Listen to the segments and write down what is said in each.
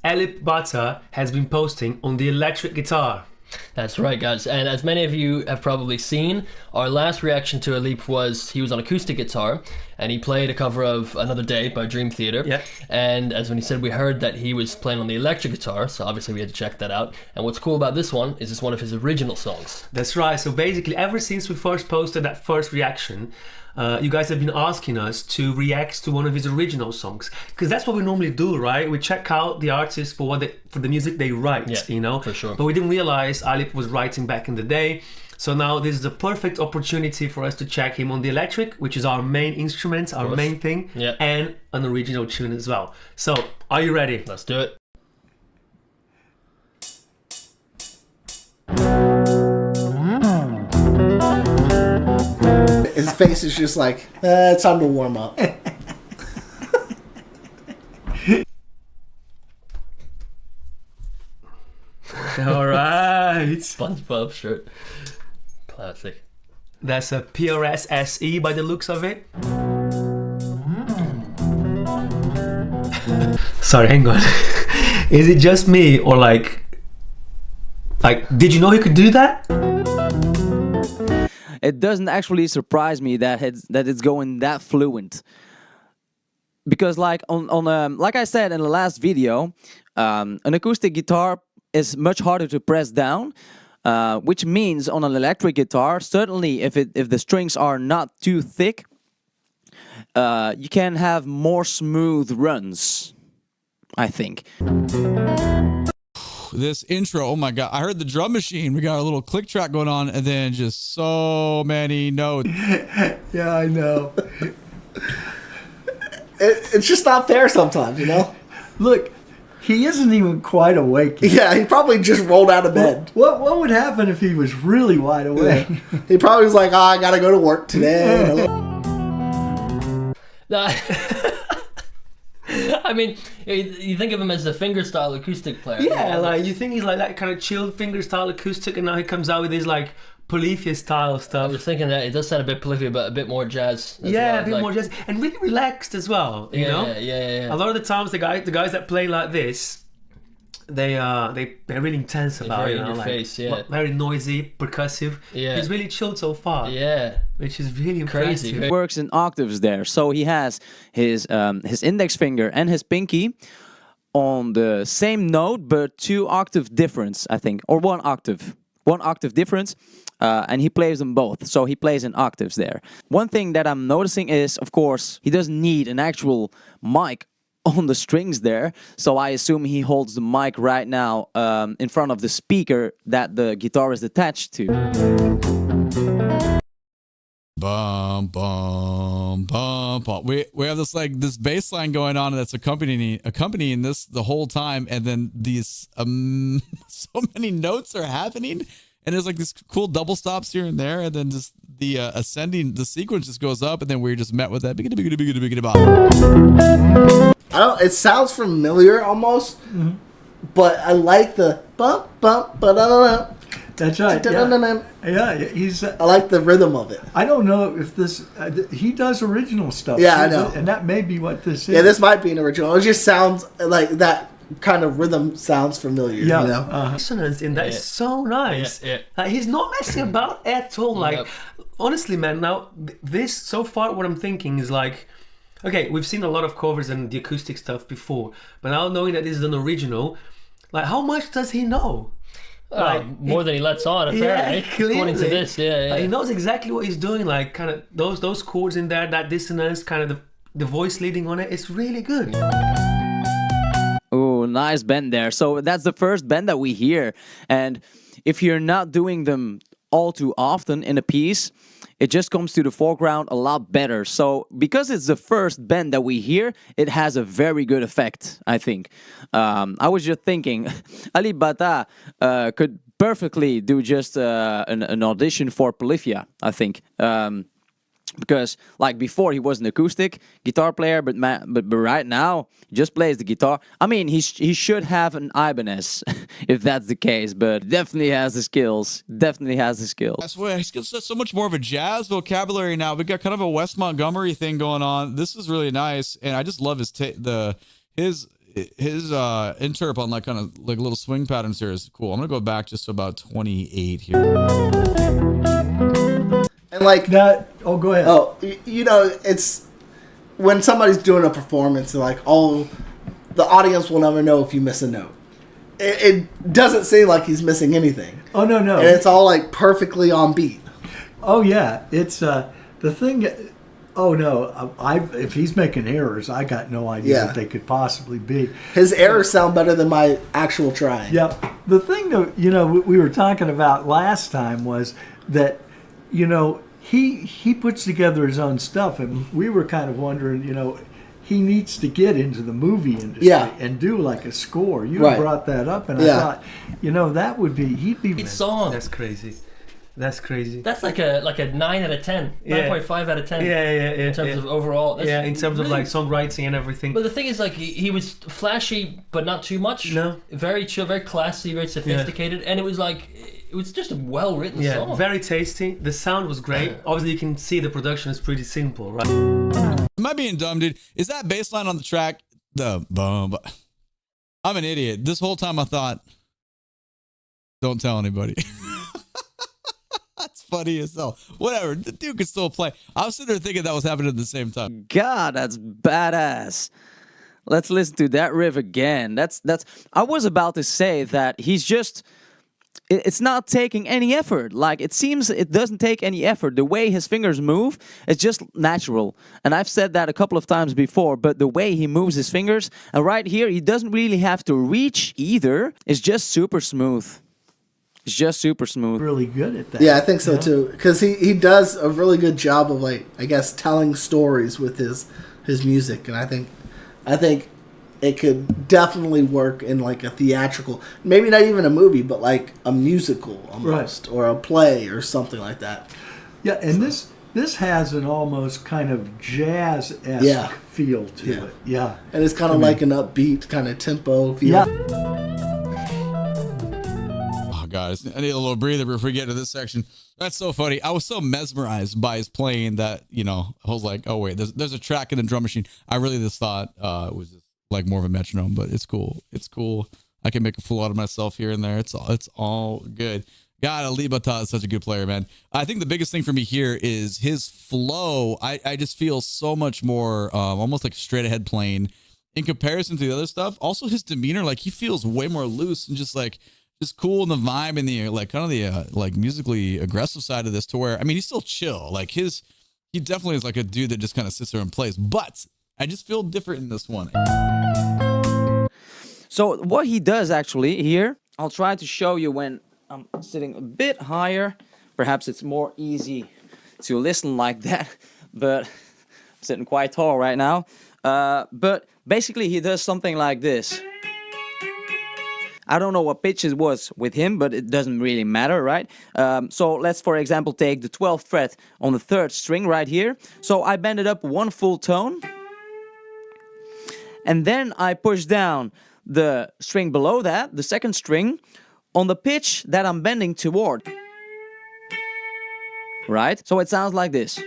Alip has been posting on the electric guitar. That's right, guys. And as many of you have probably seen, our last reaction to Alip was he was on acoustic guitar and he played a cover of Another Day by Dream Theater. Yeah. And as when he said, we heard that he was playing on the electric guitar, so obviously we had to check that out. And what's cool about this one is it's one of his original songs. That's right. So basically, ever since we first posted that first reaction, you guys have been asking us to react to one of his original songs, because that's what we normally do, right? We check out the artists for the music they write, you know. For sure. But we didn't realize Alip was writing back in the day. So now this is a perfect opportunity for us to check him on the electric, which is our main instrument, our main thing, and an original tune as well. So, are you ready? Let's do it. His face is just like, it's time to warm up. All right. SpongeBob shirt. Classic. That's a PRS SE by the looks of it. Sorry, hang on. Is it just me, or like, did you know he could do that? It doesn't actually surprise me that it's going that fluent, because like like I said in the last video, an acoustic guitar is much harder to press down, which means on an electric guitar, certainly if the strings are not too thick, you can have more smooth runs, I think. This intro, oh my god, I heard the drum machine. We got a little click track going on, and then just so many notes. Yeah, I know. It's just not fair sometimes, you know? Look, he isn't even quite awake yet. Yeah, he probably just rolled out of bed. What would happen if he was really wide awake? Yeah. He probably was like, I gotta go to work today. I mean, you think of him as a fingerstyle acoustic player. Yeah, like you think he's like that kind of chilled fingerstyle acoustic, and now he comes out with his like Polyphia style stuff. I was thinking that it does sound a bit Polyphia, but a bit more jazz. Yeah, a bit more jazz, and really relaxed as well. You know, yeah. A lot of the times, the guys that play like this, they're really intense about it. You know, like, face, very noisy, percussive. Yeah, he's really chilled so far. Yeah, which is really crazy. impressive. He works in octaves there, so he has his index finger and his pinky on the same note, but 2 octave difference, I think, or 1 octave difference. And he plays them both, so he plays in octaves there. One thing that I'm noticing is, of course, he doesn't need an actual mic on the strings there, so I assume he holds the mic right now in front of the speaker that the guitar is attached to. Bum bum bum bum. We have this bass line going on that's accompanying this the whole time, and then these so many notes are happening. And there's like this cool double stops here and there, and then just the ascending, the sequence just goes up, and then we're just met with that. It sounds familiar almost, but I like the bump bump ba-da-da-da. That's right. Yeah, he's. I like the rhythm of it. I don't know if this. He does original stuff. Yeah, I know, and that may be what this is. Yeah, this might be an original. It just sounds like that. Kind of rhythm sounds familiar, you know? Dissonance in that is so nice. Like, he's not messing about at all. Like, honestly, man, now this so far, what I'm thinking is like, okay, we've seen a lot of covers and the acoustic stuff before, but now knowing that this is an original, like, how much does he know? More than he lets on, apparently. According to this, Like, he knows exactly what he's doing. Like, kind of those chords in there, that dissonance, kind of the voice leading on it. It's really good. Oh, nice bend there. So that's the first bend that we hear. And if you're not doing them all too often in a piece, it just comes to the foreground a lot better. So because it's the first bend that we hear, it has a very good effect, I think. I was just thinking, Alip could perfectly do just an audition for Polyphia, I think. Because like before he was an acoustic guitar player, but right now he just plays the guitar. I mean, he should have an Ibanez if that's the case, but definitely has the skills. Definitely has the skills. That's why he's got so much more of a jazz vocabulary now. We got kind of a West Montgomery thing going on. This is really nice, and I just love his his interp on like kind of like little swing patterns here is cool. I'm gonna go back just to about 28 here. And like that. Oh, go ahead. Oh, you know, it's when somebody's doing a performance, like the audience will never know if you miss a note. It doesn't seem like he's missing anything. Oh, no. And it's all like perfectly on beat. Oh yeah, it's the thing. Oh no, if he's making errors, I got no idea what they could possibly be. His errors sound better than my actual trying. Yep. The thing that we were talking about last time was that he puts together his own stuff, and we were kind of wondering, he needs to get into the movie industry and do like a score. You brought that up, and I thought, that would be he'd be. It's song. That's crazy. That's crazy. That's like a 9 out of 10, 9.5 out of 10. Yeah. In terms of overall. That's in terms of like songwriting and everything. But the thing is, like, he was flashy, but not too much. No. Very chill, very classy, very sophisticated, and it was like, it was just a well-written song. Very tasty. The sound was great. Obviously, you can see the production is pretty simple, right? Am I being dumb, dude? Is that bass line on the track? The bum. I'm an idiot. This whole time I thought, don't tell anybody. That's funny as hell. Whatever. The dude could still play. I was sitting there thinking that was happening at the same time. God, that's badass. Let's listen to that riff again. That's. I was about to say that he's just. It's not taking any effort. Like, it seems it doesn't take any effort. The way his fingers move, it's just natural. And I've said that a couple of times before, but the way he moves his fingers, and right here, he doesn't really have to reach either. It's just super smooth. It's just super smooth. Really good at that. Yeah, I think so too. Because he does a really good job of, like, I guess, telling stories with his music. And I think it could definitely work in like a theatrical, maybe not even a movie, but like a musical almost, or a play or something like that. Yeah, and this has an almost kind of jazz-esque feel to it. Yeah. And it's kind of like an upbeat kind of tempo feel. Yeah. Oh, guys, I need a little breather before we get to this section. That's so funny. I was so mesmerized by his playing that, I was like, oh, wait, there's a track in the drum machine. I really just thought it was just like more of a metronome, but it's cool. It's cool. I can make a fool out of myself here and there. It's all good. God, EDDIAAAAN is such a good player, man. I think the biggest thing for me here is his flow. I just feel so much more almost like straight ahead playing in comparison to the other stuff. Also, his demeanor, like, he feels way more loose and just cool in the vibe and the like kind of the like musically aggressive side of this, to where, I mean, he's still chill. Like, he definitely is like a dude that just kind of sits there and plays, but I just feel different in this one. So what he does actually here, I'll try to show you when I'm sitting a bit higher. Perhaps it's more easy to listen like that, but I'm sitting quite tall right now. But basically he does something like this. I don't know what pitch it was with him, but it doesn't really matter, right? So let's, for example, take the 12th fret on the 3rd string right here. So I bend it up one full tone. And then I push down the string below that, the 2nd string, on the pitch that I'm bending toward. Right? So it sounds like this.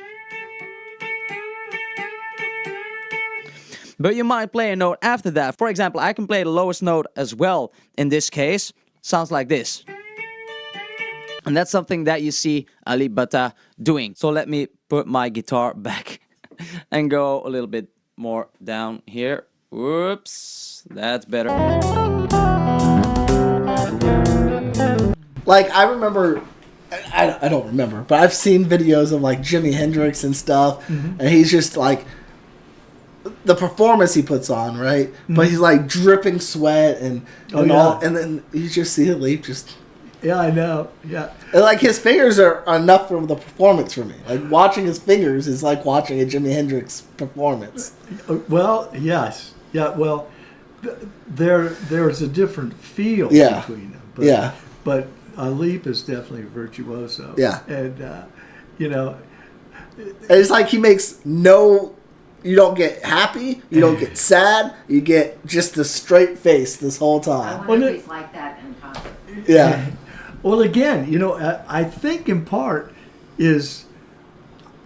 But you might play a note after that. For example, I can play the lowest note as well. In this case, sounds like this. And that's something that you see EDDIAAAAN doing. So let me put my guitar back and go a little bit more down here. Whoops, that's better. Like, I remember, I don't remember, but I've seen videos of like Jimi Hendrix and stuff, and he's just like, the performance he puts on, right? But he's like dripping sweat and all, and then you just see Alip just. Yeah, I know. Yeah. And like, his fingers are enough for the performance for me. Like, watching his fingers is like watching a Jimi Hendrix performance. Well, yes. Yeah, well, there's a different feel between them. But, but Alip is definitely a virtuoso. Yeah. And, And it's like he makes no... You don't get happy. You don't get sad. You get just a straight face this whole time. I wonder if he's like that in concert. Yeah. Well, again, I think in part is,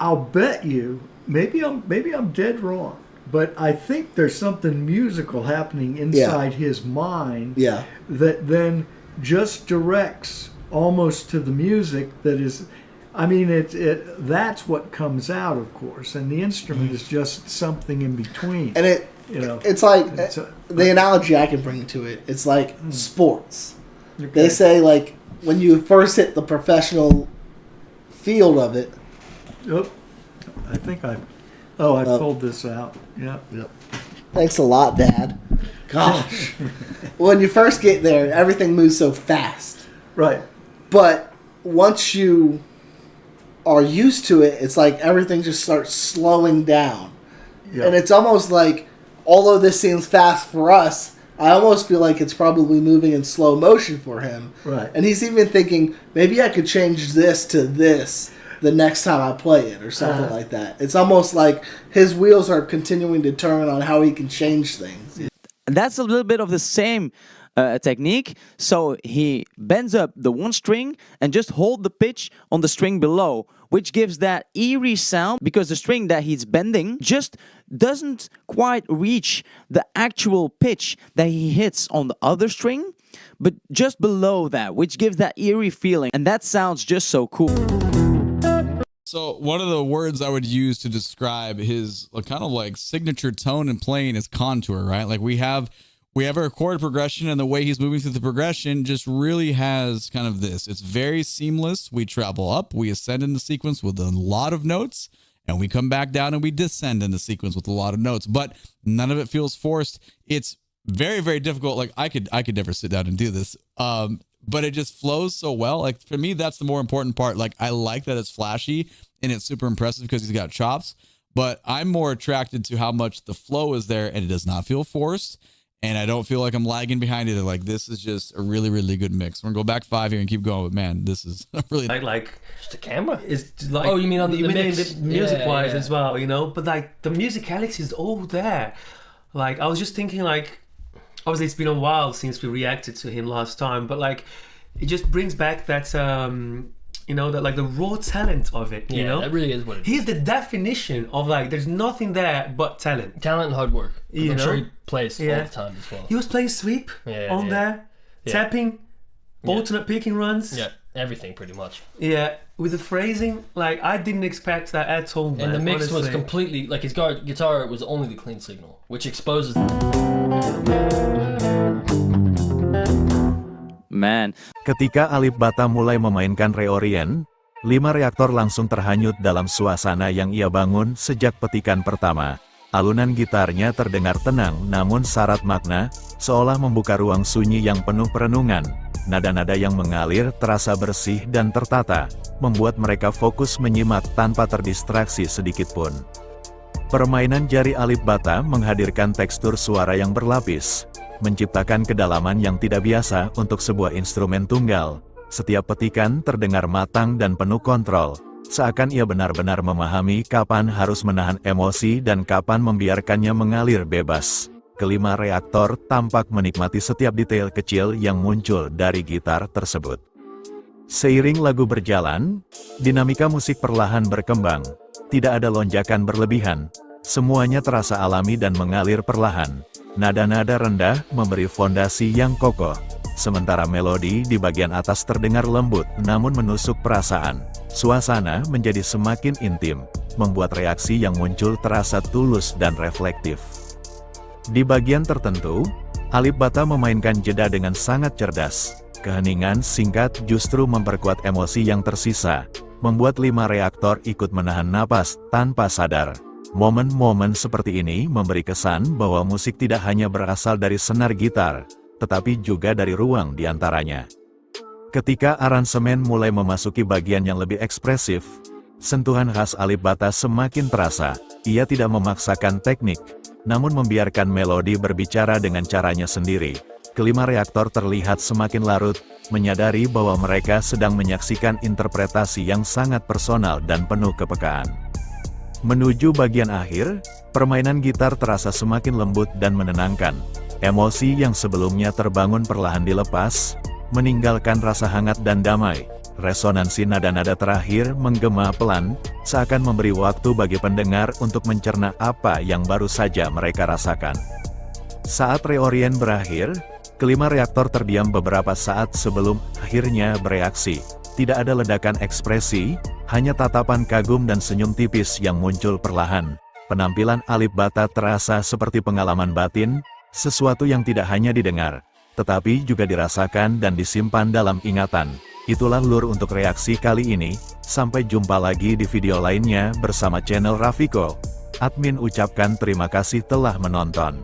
I'll bet you, maybe I'm dead wrong, but I think there's something musical happening inside his mind that then just directs almost to the music that is. I mean, that's what comes out, of course, and the instrument is just something in between. And it's like the analogy I can bring to it. It's like sports. Okay. They say like when you first hit the professional field of it. Oh, I think I pulled this out. Yep. Thanks a lot, Dad. Gosh, when you first get there, everything moves so fast. Right. But once you are used to it, it's like everything just starts slowing down. Yeah. And it's almost like, although this seems fast for us, I almost feel like it's probably moving in slow motion for him. Right. And he's even thinking, maybe I could change this to this the next time I play it or something like that. It's almost like his wheels are continuing to turn on how he can change things. That's a little bit of the same technique. So he bends up the one string and just hold the pitch on the string below, which gives that eerie sound because the string that he's bending just doesn't quite reach the actual pitch that he hits on the other string, but just below that, which gives that eerie feeling. And that sounds just so cool. So one of the words I would use to describe his kind of like signature tone and playing is contour, right? Like we have a chord progression, and the way he's moving through the progression just really has kind of this. It's very seamless. We travel up, we ascend in the sequence with a lot of notes, and we come back down and we descend in the sequence with a lot of notes, but none of it feels forced. It's very, very difficult. Like I could never sit down and do this. But it just flows so well. Like for me, that's the more important part. Like I like that it's flashy and it's super impressive because he's got chops, but I'm more attracted to how much the flow is there and it does not feel forced. And I don't feel like I'm lagging behind it. Like this is just a really, really good mix. We're gonna go back 5 here and keep going. But man, this is really like just the camera. It's like, you mean on the mix, music-wise as well, you know. But like the musicality is all there. Like I was just thinking, like obviously it's been a while since we reacted to him last time, but like it just brings back that you know, that like the raw talent of it. You know, that really is what it is. He's the definition of like there's nothing there but talent and hard work. I'm sure he plays all the time as well. He was playing sweep on there, tapping, alternate picking runs. Yeah, everything pretty much. Yeah, with the phrasing, like I didn't expect that at all, man. And the mix honestly was completely like his guitar was only the clean signal, which exposes. Man. Ketika Alip Ba Ta mulai memainkan reorient, 5 reaktor langsung terhanyut dalam suasana yang ia bangun sejak petikan pertama. Alunan gitarnya terdengar tenang namun syarat makna, seolah membuka ruang sunyi yang penuh perenungan. Nada-nada yang mengalir terasa bersih dan tertata, membuat mereka fokus menyimak tanpa terdistraksi sedikitpun. Permainan jari Alip Ba Ta menghadirkan tekstur suara yang berlapis, menciptakan kedalaman yang tidak biasa untuk sebuah instrumen tunggal. Setiap petikan terdengar matang dan penuh kontrol, seakan ia benar-benar memahami kapan harus menahan emosi dan kapan membiarkannya mengalir bebas. Kelima reaktor tampak menikmati setiap detail kecil yang muncul dari gitar tersebut. Seiring lagu berjalan, dinamika musik perlahan berkembang. Tidak ada lonjakan berlebihan, semuanya terasa alami dan mengalir perlahan. Nada-nada rendah memberi fondasi yang kokoh, sementara melodi di bagian atas terdengar lembut namun menusuk perasaan. Suasana menjadi semakin intim, membuat reaksi yang muncul terasa tulus dan reflektif. Di bagian tertentu, Alip Ba Ta memainkan jeda dengan sangat cerdas. Keheningan singkat justru memperkuat emosi yang tersisa, membuat 5 reaktor ikut menahan napas tanpa sadar. Momen-momen seperti ini memberi kesan bahwa musik tidak hanya berasal dari senar gitar, tetapi juga dari ruang di antaranya. Ketika aransemen mulai memasuki bagian yang lebih ekspresif, sentuhan khas Alip Ba Ta semakin terasa. Ia tidak memaksakan teknik, namun membiarkan melodi berbicara dengan caranya sendiri. Kelima reaktor terlihat semakin larut, menyadari bahwa mereka sedang menyaksikan interpretasi yang sangat personal dan penuh kepekaan. Menuju bagian akhir, permainan gitar terasa semakin lembut dan menenangkan. Emosi yang sebelumnya terbangun perlahan dilepas, meninggalkan rasa hangat dan damai. Resonansi nada-nada terakhir menggema pelan, seakan memberi waktu bagi pendengar untuk mencerna apa yang baru saja mereka rasakan. Saat reorient berakhir, kelima reaktor terdiam beberapa saat sebelum akhirnya bereaksi. Tidak ada ledakan ekspresi, hanya tatapan kagum dan senyum tipis yang muncul perlahan. Penampilan Alip Ba Ta terasa seperti pengalaman batin, sesuatu yang tidak hanya didengar, tetapi juga dirasakan dan disimpan dalam ingatan. Itulah lur untuk reaksi kali ini, sampai jumpa lagi di video lainnya bersama channel Rafiko. Admin ucapkan terima kasih telah menonton.